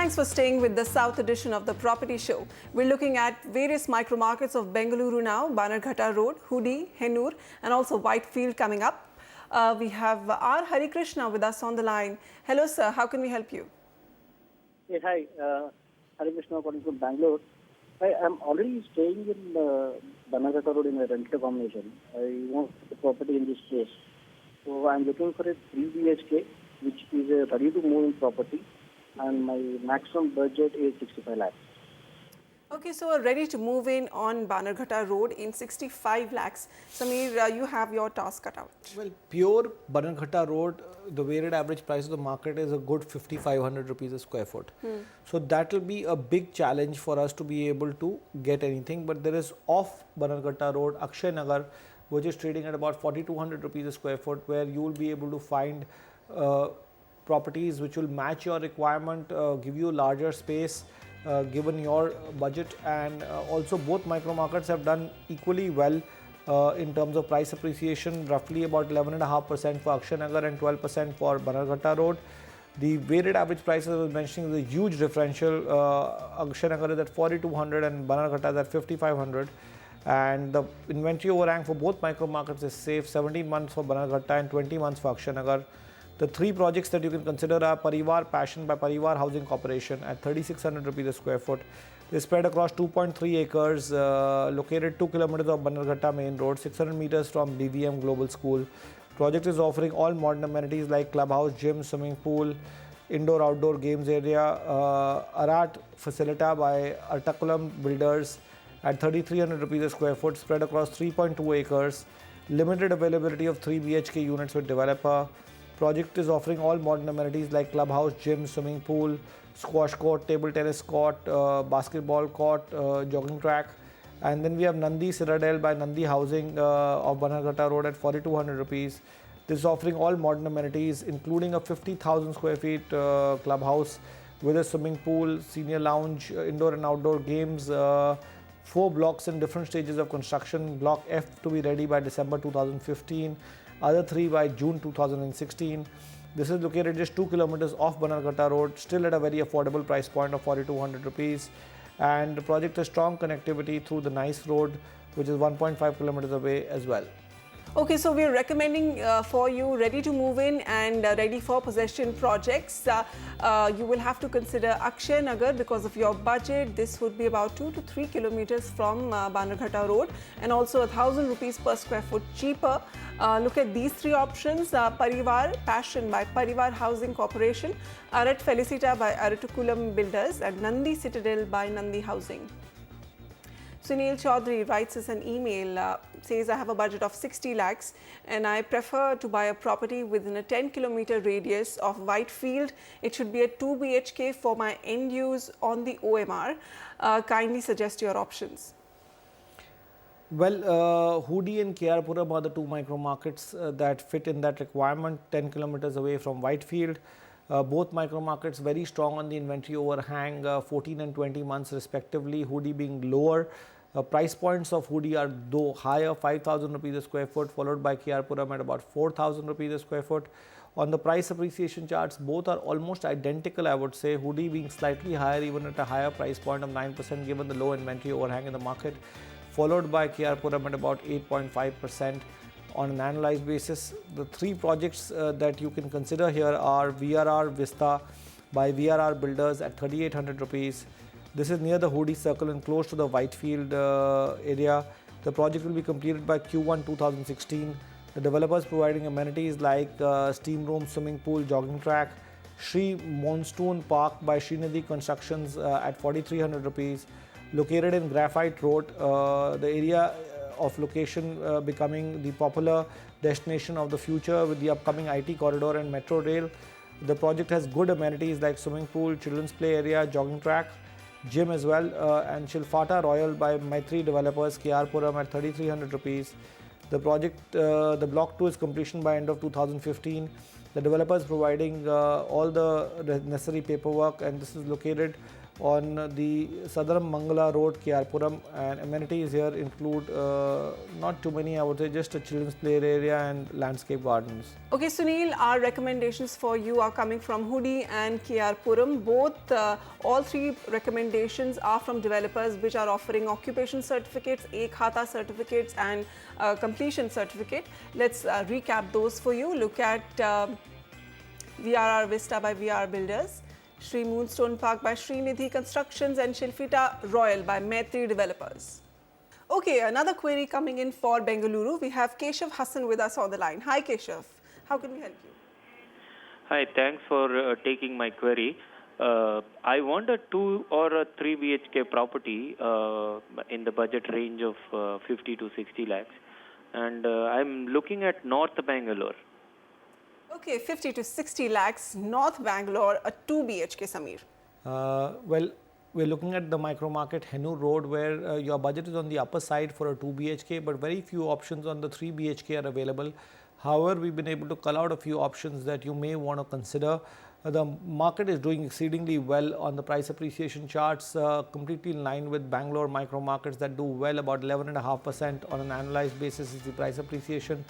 Thanks for staying with the South edition of the Property Show. We're looking at various micro markets of Bengaluru now, Bannerghatta Road, Hudi, Hennur, and also Whitefield coming up. We have R. Hari Krishna with us on the line. Hello, sir. How can we help you? Hey, hi. Hari Krishna calling from Bangalore. Hi, I'm already staying in Bannerghatta Road in a rented accommodation. I want the property in this place. So I'm looking for a 3 BHK, which is a ready to move in property. And my maximum budget is 65 lakhs. Okay, so ready to move in on Bannerghatta Road in 65 lakhs. Sameer, you have your task cut out. Well, pure Bannerghatta Road, the weighted average price of the market is a good 5,500 rupees a square foot. So that will be a big challenge for us to be able to get anything. But there is off Bannerghatta Road, Akshay Nagar, which is trading at about 4,200 rupees a square foot, where you will be able to find properties which will match your requirement, give you larger space given your budget, and also both micro markets have done equally well in terms of price appreciation, roughly about 11.5% for Akshay Nagar and 12% for Bannerghatta Road. The weighted average prices I was mentioning is a huge differential. Akshay Nagar is at 4,200 and Bannerghatta is at 5,500. And the inventory overhang for both micro markets is safe, 17 months for Bannerghatta and 20 months for Akshay Nagar. The three projects that you can consider are Parivar Passion by Parivar Housing Corporation at 3,600 rupees a square foot. They spread across 2.3 acres, located 2 kilometers of Bannerghatta main road, 600 meters from BVM Global School. Project is offering all modern amenities like clubhouse, gym, swimming pool, indoor-outdoor games area. Arat Facilita by Artakulam Builders at 3,300 rupees a square foot, spread across 3.2 acres. Limited availability of 3 BHK units with developer. Project is offering all modern amenities like clubhouse, gym, swimming pool, squash court, table tennis court, basketball court, jogging track. And then we have Nandi Citadel by Nandi Housing of Bannerghatta Road at 4,200 rupees. This is offering all modern amenities, including a 50,000 square feet clubhouse with a swimming pool, senior lounge, indoor and outdoor games. 4 blocks in different stages of construction. Block F to be ready by December 2015. Other 3 by June 2016. This is located just 2 kilometers off Bannerghatta Road, still at a very affordable price point of 4,200 rupees. And the project has strong connectivity through the Nice Road, which is 1.5 kilometers away as well. Okay, so we're recommending for you ready to move in and ready for possession projects. You will have to consider Akshay Nagar because of your budget. This would be about 2 to 3 kilometers from Bannerghatta Road and also 1,000 rupees per square foot cheaper. Look at these 3 options: Parivar Passion by Parivar Housing Corporation, Arat Felicita by Aratukulam Builders, and Nandi Citadel by Nandi Housing. Sunil Chaudhary writes us an email, says, I have a budget of 60 lakhs and I prefer to buy a property within a 10-kilometer radius of Whitefield. It should be a 2 BHK for my end use on the OMR. Kindly suggest your options. Well, Hudi and KR-Puram are the 2 micro markets that fit in that requirement, 10 kilometers away from Whitefield. Both micro markets very strong on the inventory overhang, 14 and 20 months respectively, Hudi being lower. Price points of Hudi are though higher, 5,000 rupees a square foot, followed by KR-Puram at about 4,000 rupees a square foot. On the price appreciation charts, both are almost identical, I would say, Hudi being slightly higher even at a higher price point of 9% given the low inventory overhang in the market, followed by KR-Puram at about 8.5%. On an annualized basis. The 3 projects that you can consider here are VRR Vista by VRR Builders at 3,800 rupees. This is near the Hudi Circle and close to the Whitefield area. The project will be completed by Q1 2016. The developers providing amenities like steam room, swimming pool, jogging track. Sri Monsoon Park by Srinidhi Constructions at 4,300 rupees. Located in Graphite Road, the area of location becoming the popular destination of the future with the upcoming IT corridor and metro rail. The project has good amenities like swimming pool, children's play area, jogging track, gym as well, and Shilfata Royal by Maitri Developers, KR-Puram at 3,300 rupees. The project, the block 2 is completion by end of 2015. The developer is providing all the necessary paperwork, and this is located on the Southern Mangala Road, Kyarpuram, and amenities here include not too many, I would say just a children's play area and landscape gardens. Okay, Sunil, our recommendations for you are coming from Hudi and Kyarpuram. Both, all three recommendations are from developers which are offering occupation certificates, Khata certificates and completion certificate. Let's recap those for you. Look at VRR Vista by VR Builders, Sri Moonstone Park by Srinidhi Constructions and Shilfita Royal by Maitri Developers. Okay, another query coming in for Bengaluru. We have Keshav Hassan with us on the line. Hi Keshav, how can we help you? Hi, thanks for taking my query. I want a 2 or a 3 BHK property in the budget range of 50 to 60 lakhs, and I'm looking at North Bangalore. Okay, 50 to 60 lakhs, North Bangalore, a 2 BHK, Samir. Well, we're looking at the micro market Henu Road, where your budget is on the upper side for a 2 BHK, but very few options on the 3 BHK are available. However, we've been able to cull out a few options that you may want to consider. The market is doing exceedingly well on the price appreciation charts, completely in line with Bangalore micro markets that do well. About 11.5% on an annualized basis is the price appreciation.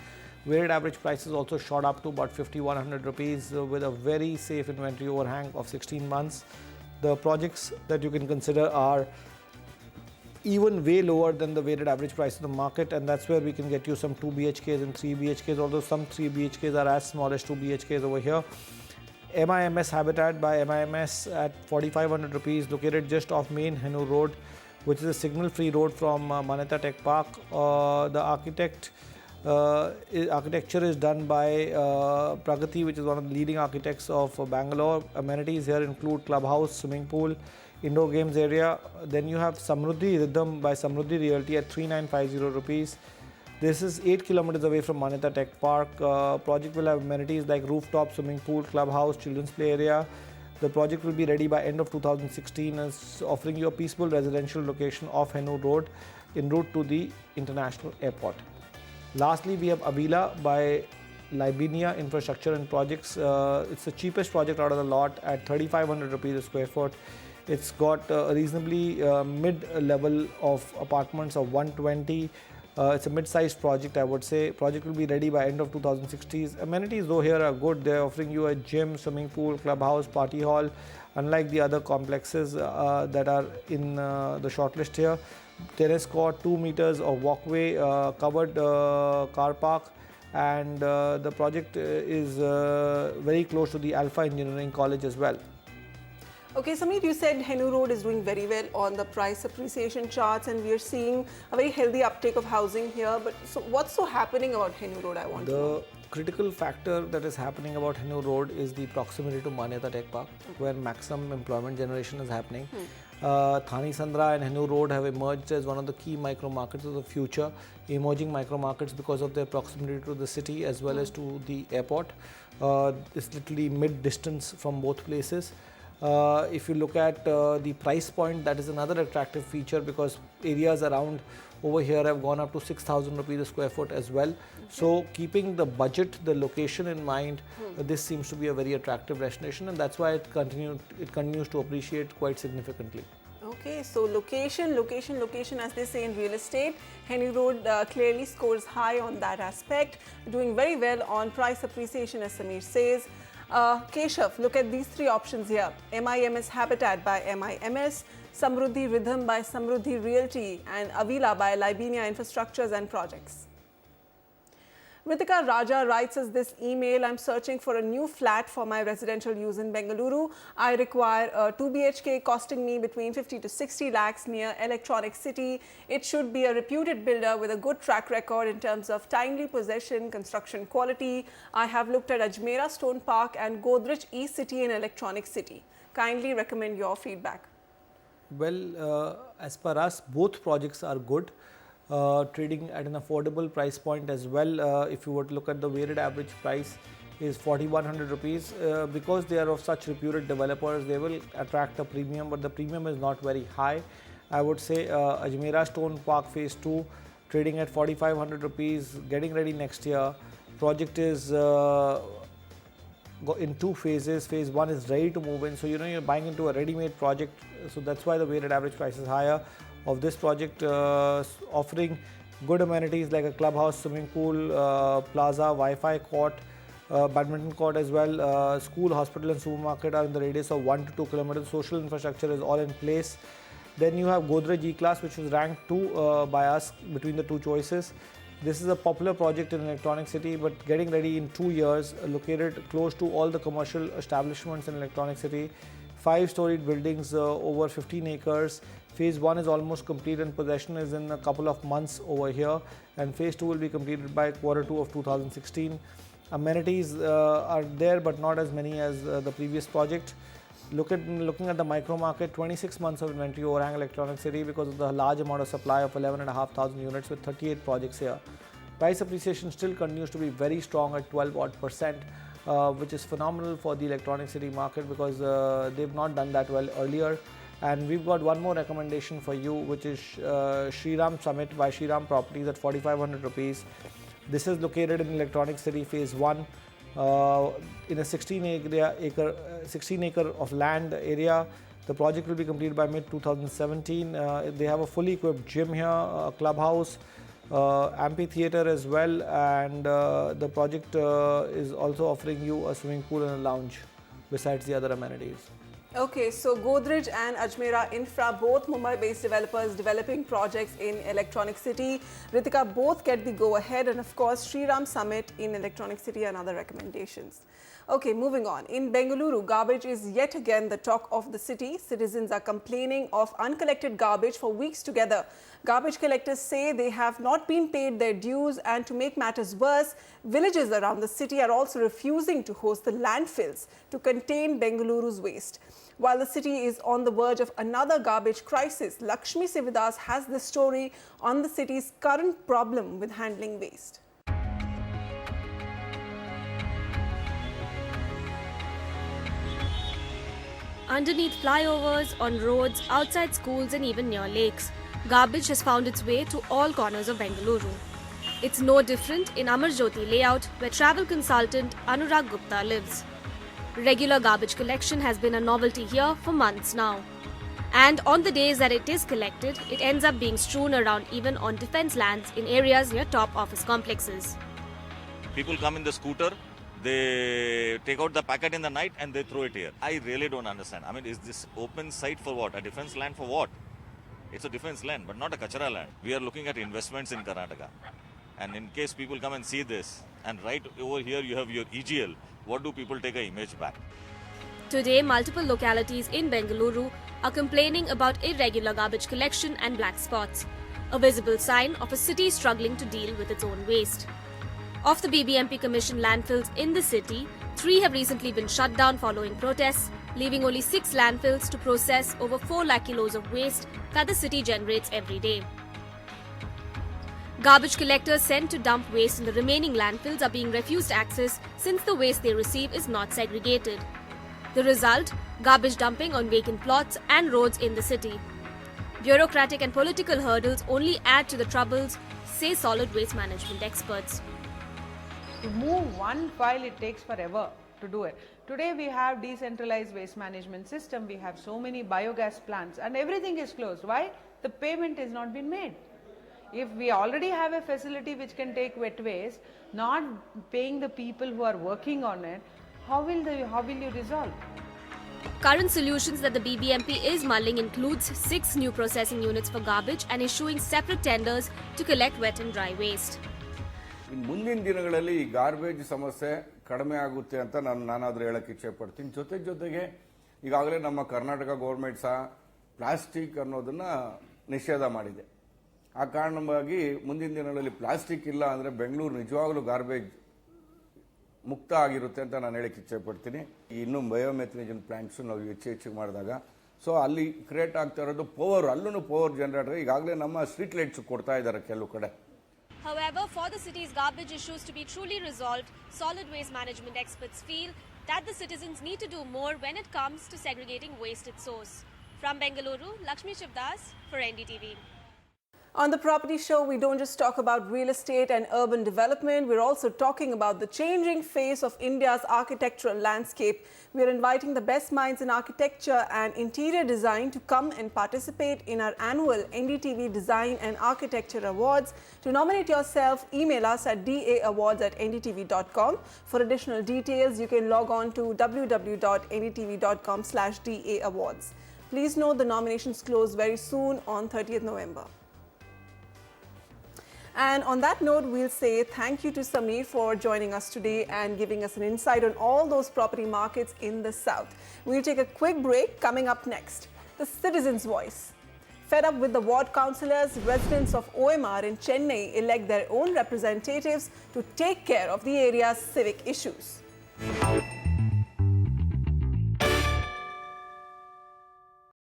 Weighted average prices also shot up to about 5,100 rupees with a very safe inventory overhang of 16 months. The projects that you can consider are even way lower than the weighted average price of the market, and that's where we can get you some 2 BHKs and 3 BHKs, although some 3 BHKs are as small as 2 BHKs over here. MIMS Habitat by MIMS at 4,500 rupees, located just off main Henu Road, which is a signal-free road from Manyata Tech Park. The architecture is done by Pragati, which is one of the leading architects of Bangalore. Amenities here include clubhouse, swimming pool, indoor games area. Then you have Samruddhi Rhythm by Samruddhi Realty at 3,950 rupees. This is 8 kilometers away from Manyata Tech Park. Project will have amenities like rooftop, swimming pool, clubhouse, children's play area. The project will be ready by end of 2016 and is offering you a peaceful residential location off Henu Road en route to the international airport. Lastly, we have Avila by Libinia Infrastructure and Projects. It's the cheapest project out of the lot at 3,500 rupees a square foot. It's got a reasonably mid-level of apartments of 120. It's a mid-sized project, I would say. Project will be ready by end of 2016. Amenities though here are good. They're offering you a gym, swimming pool, clubhouse, party hall. Unlike the other complexes that are in the shortlist here. Terrace court, 2 meters of walkway, covered car park, and the project is very close to the Alpha Engineering College as well. Okay, Samir, you said Henu Road is doing very well on the price appreciation charts, and we are seeing a very healthy uptake of housing here. But so what's so happening about Henu Road, I want to know? The critical factor that is happening about Henu Road is the proximity to Manyata Tech Park, where maximum employment generation is happening. Thani Sandra and Henu Road have emerged as one of the key micro markets of the future, emerging micro markets because of their proximity to the city as well as to the airport. It's literally mid-distance from both places. If you look at the price point, that is another attractive feature because areas around over here have gone up to 6,000 rupees a square foot as well. So keeping the budget, the location in mind, this seems to be a very attractive destination, and that's why it continues to appreciate quite significantly. Okay, so location as they say in real estate. Henu Road clearly scores high on that aspect, doing very well on price appreciation as Samir says. Keshav, look at these three options here. MIMS Habitat by MIMS, Samruddhi Rhythm by Samruddhi Realty, and Avila by Libinia Infrastructures and Projects. Ritika Raja writes us this email. I'm searching for a new flat for my residential use in Bengaluru. I require a 2 BHK costing me between 50 to 60 lakhs near Electronic City. It should be a reputed builder with a good track record in terms of timely possession, construction quality. I have looked at Ajmera Stone Park and Godrej E-City in Electronic City. Kindly recommend your feedback. Well, as per us, both projects are good. Trading at an affordable price point as well. If you were to look at the weighted average price is 4,100 rupees. Because they are of such reputed developers, they will attract a premium, but the premium is not very high. I would say Ajmera Stone Park Phase 2 trading at 4,500 rupees, getting ready next year. Project is in 2 phases. Phase 1 is ready to move in, so you're buying into a ready-made project, so that's why the weighted average price is higher of this project, offering good amenities like a clubhouse, swimming pool, plaza, Wi-Fi court, badminton court as well. School, hospital and supermarket are in the radius of 1 to 2 kilometers. Social infrastructure is all in place. Then you have Godrej E-Class, which was ranked 2 by us between the 2 choices. This is a popular project in Electronic City, but getting ready in 2 years, located close to all the commercial establishments in Electronic City. 5-storied buildings, over 15 acres. Phase 1 is almost complete and possession is in a couple of months over here. And Phase 2 will be completed by Q2 of 2016. Amenities are there, but not as many as the previous project. Looking at the micro market, 26 months of inventory overhang Electronic City because of the large amount of supply of 11,500 units with 38 projects here. Price appreciation still continues to be very strong at 12%, which is phenomenal for the Electronic City market because they've not done that well earlier. And we've got one more recommendation for you, which is Shriram Summit by Shriram Properties at 4,500 rupees. This is located in Electronic City Phase 1 in a 16 acre of land area. The project will be completed by mid-2017. They have a fully equipped gym here, a clubhouse, amphitheater as well, and the project is also offering you a swimming pool and a lounge besides the other amenities. Okay, so Godrej and Ajmera Infra, both Mumbai-based developers developing projects in Electronic City. Ritika, both get the go-ahead, and of course, Shriram Summit in Electronic City and other recommendations. Okay, moving on. In Bengaluru, garbage is yet again the talk of the city. Citizens are complaining of uncollected garbage for weeks together. Garbage collectors say they have not been paid their dues, and to make matters worse, villages around the city are also refusing to host the landfills to contain Bengaluru's waste. While the city is on the verge of another garbage crisis, Lakshmi Sivadas has this story on the city's current problem with handling waste. Underneath flyovers, on roads, outside schools and even near lakes, garbage has found its way to all corners of Bengaluru. It's no different in Amar Jyoti layout, where travel consultant Anurag Gupta lives. Regular garbage collection has been a novelty here for months now. And on the days that it is collected, it ends up being strewn around even on defence lands in areas near top office complexes. People come in the scooter, they take out the packet in the night and they throw it here. I really don't understand. I mean, is this open site for what? A defence land for what? It's a defence land, but not a kachara land. We are looking at investments in Karnataka. And in case people come and see this, and right over here you have your EGL, what do people take an image back? Today, multiple localities in Bengaluru are complaining about irregular garbage collection and black spots, a visible sign of a city struggling to deal with its own waste. Of the BBMP commissioned landfills in the city, 3 have recently been shut down following protests, leaving only 6 landfills to process over 4 lakh kilos of waste that the city generates every day. Garbage collectors sent to dump waste in the remaining landfills are being refused access since the waste they receive is not segregated. The result, garbage dumping on vacant plots and roads in the city. Bureaucratic and political hurdles only add to the troubles, say solid waste management experts. To move one file, it takes forever to do it. Today we have decentralized waste management system, we have so many biogas plants and everything is closed. Why? The payment has not been made. If we already have a facility which can take wet waste, not paying the people who are working on it, how will you resolve? Current solutions that the BBMP is mulling includes 6 new processing units for garbage and issuing separate tenders to collect wet and dry waste. ಮುಂದಿನ ದಿನಗಳಲ್ಲಿ ಈ garbage ಸಮಸ್ಯೆ ಕಡಿಮೆ ಆಗುತ್ತೆ ಅಂತ ನಾನಾದರೂ ಹೇಳಕ್ಕೆ ಇಚ್ಛೆ ಪಡ್ತೀನಿ. ಜೊತೆಗೆ ಈಗಾಗಲೇ ನಮ್ಮ ಕರ್ನಾಟಕ ಗವರ್ನಮೆಂಟ್ ಸಹ ಪ್ಲಾಸ್ಟಿಕ್ ಅನ್ನೋದನ್ನ ನಿಷೇಧ ಮಾಡಿದೆ. ಆ ಕಾರಣವಾಗಿ ಮುಂದಿನ ದಿನಗಳಲ್ಲಿ ಪ್ಲಾಸ್ಟಿಕ್ ಇಲ್ಲ ಅಂದ್ರೆ ಬೆಂಗಳೂರು ನಿಜವಾಗ್ಲೂ ಗಾರ್ಬೇಜ್ ಮುಕ್ತ ಆಗಿರುತ್ತೆ ಅಂತ ನಾನು ಹೇಳಕ್ಕೆ ಇಚ್ಛೆ ಪಡ್ತೀನಿ. ಇನ್ನು ಬಯೋಮೆಥನೇಷನ್ ಪ್ಲಾಂಟ್ಸ್ ನಾವು ಹೆಚ್ಚು ಮಾಡಿದಾಗ ಸೊ ಅಲ್ಲಿ ಕ್ರಿಯೇಟ್ ಆಗ್ತಾ ಇರೋದು ಪವರ್, ಅಲ್ಲೂ ಪವರ್ ಜನರೇಟರ್ ಈಗಾಗಲೇ ನಮ್ಮ ಸ್ಟ್ರೀಟ್ ಲೈಟ್ಸ್ ಕೊಡ್ತಾ ಇದ್ದಾರೆ ಕೆಲವು ಕಡೆ. However, for the city's garbage issues to be truly resolved, solid waste management experts feel that the citizens need to do more when it comes to segregating waste at source. From Bengaluru, Lakshmi Sivadas for NDTV. On the Property Show, we don't just talk about real estate and urban development, we're also talking about the changing face of India's architectural landscape. We're inviting the best minds in architecture and interior design to come and participate in our annual NDTV Design and Architecture Awards. To nominate yourself, email us at daawards@ndtv.com. For additional details, you can log on to www.ndtv.com/daawards. Please note the nominations close very soon on 30th November. And on that note, we'll say thank you to Sameer for joining us today and giving us an insight on all those property markets in the South. We'll take a quick break. Coming up next, the citizen's voice. Fed up with the ward councillors, residents of OMR in Chennai elect their own representatives to take care of the area's civic issues.